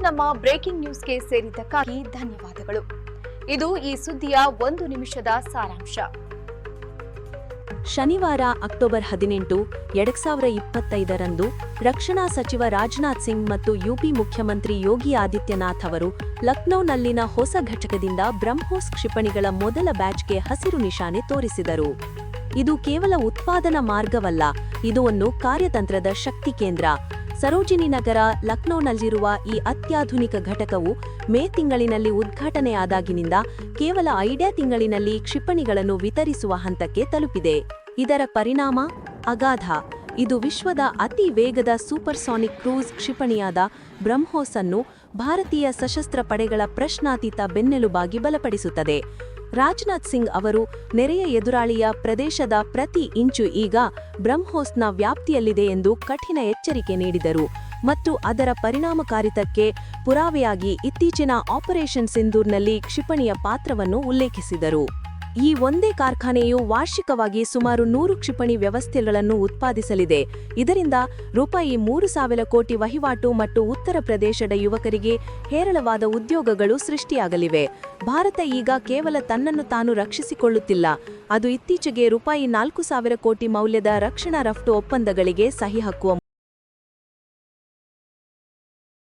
ನಮ್ಮ ಬ್ರೇಕಿಂಗ್ ನ್ಯೂಸ್ಗೆ ಸೇರಿದ್ದಕ್ಕಾಗಿ ಧನ್ಯವಾದಗಳು. ಇದು ಈ ಸುದ್ದಿಯ 1 ನಿಮಿಷದ ಸಾರಾಂಶ. ಶನಿವಾರ ಅಕ್ಟೋಬರ್ 18, 2025ರಂದು ರಕ್ಷಣಾ ಸಚಿವ ರಾಜನಾಥ್ ಸಿಂಗ್ ಮತ್ತು ಯುಪಿ ಮುಖ್ಯಮಂತ್ರಿ ಯೋಗಿ ಆದಿತ್ಯನಾಥ್ ಅವರು ಲಕ್ನೋನಲ್ಲಿನ ಹೊಸ ಘಟಕದಿಂದ ಬ್ರಹ್ಮೋಸ್ ಕ್ಷಿಪಣಿಗಳ ಮೊದಲ ಬ್ಯಾಚ್ಗೆ ಹಸಿರು ನಿಶಾನೆ ತೋರಿಸಿದರು. ಇದು ಕೇವಲ ಉತ್ಪಾದನಾ ಮಾರ್ಗವಲ್ಲ, ಇದು ಒಂದು ಕಾರ್ಯತಂತ್ರದ ಶಕ್ತಿ ಕೇಂದ್ರ. ಸರೋಜಿನಿ ನಗರ, ಲಕ್ನೋನಲ್ಲಿರುವ ಈ ಅತ್ಯಾಧುನಿಕ ಘಟಕವು ಮೇ ತಿಂಗಳಿನಲ್ಲಿ ಉದ್ಘಾಟನೆಯಾದಾಗಿನಿಂದ ಕೇವಲ 5 ತಿಂಗಳಿನಲ್ಲಿ ಕ್ಷಿಪಣಿಗಳನ್ನು ವಿತರಿಸುವ ಹಂತಕ್ಕೆ ತಲುಪಿದೆ. ಇದರ ಪರಿಣಾಮ ಅಗಾಧ. ಇದು ವಿಶ್ವದ ಅತಿ ವೇಗದ ಸೂಪರ್ಸಾನಿಕ್ ಕ್ರೂಸ್ ಕ್ಷಿಪಣಿಯಾದ ಬ್ರಹ್ಮೋಸ್ ಅನ್ನು ಭಾರತೀಯ ಸಶಸ್ತ್ರ ಪಡೆಗಳ ಪ್ರಶ್ನಾತೀತ ಬೆನ್ನೆಲುಬಾಗಿ ಬಲಪಡಿಸುತ್ತದೆ. ರಾಜನಾಥ್ ಸಿಂಗ್ ಅವರು ನೆರೆಯ ಎದುರಾಳಿಯ ಪ್ರದೇಶದ ಪ್ರತಿ ಇಂಚು ಈಗ ಬ್ರಹ್ಮೋಸ್ನ ವ್ಯಾಪ್ತಿಯಲ್ಲಿದೆ ಎಂದು ಕಠಿಣ ಎಚ್ಚರಿಕೆ ನೀಡಿದರು ಮತ್ತು ಅದರ ಪರಿಣಾಮಕಾರಿತಕ್ಕೆ ಪುರಾವೆಯಾಗಿ ಇತ್ತೀಚಿನ ಆಪರೇಷನ್ ಸಿಂಧೂರ್ನಲ್ಲಿ ಕ್ಷಿಪಣಿಯ ಪಾತ್ರವನ್ನು ಉಲ್ಲೇಖಿಸಿದರು. ಈ ಒಂದೇ ಕಾರ್ಖಾನೆಯು ವಾರ್ಷಿಕವಾಗಿ ಸುಮಾರು 100 ಕ್ಷಿಪಣಿ ವ್ಯವಸ್ಥೆಗಳನ್ನು ಉತ್ಪಾದಿಸಲಿದೆ. ಇದರಿಂದ ₹3,000 ಕೋಟಿ ವಹಿವಾಟು ಮತ್ತು ಉತ್ತರ ಪ್ರದೇಶದ ಯುವಕರಿಗೆ ಹೇರಳವಾದ ಉದ್ಯೋಗಗಳು ಸೃಷ್ಟಿಯಾಗಲಿವೆ. ಭಾರತ ಈಗ ಕೇವಲ ತನ್ನನ್ನು ತಾನು ರಕ್ಷಿಸಿಕೊಳ್ಳುತ್ತಿಲ್ಲ, ಅದು ಇತ್ತೀಚೆಗೆ ₹4,000 ಕೋಟಿ ಮೌಲ್ಯದ ರಕ್ಷಣಾ ರಫ್ತು ಒಪ್ಪಂದಗಳಿಗೆ ಸಹಿ ಹಾಕುವ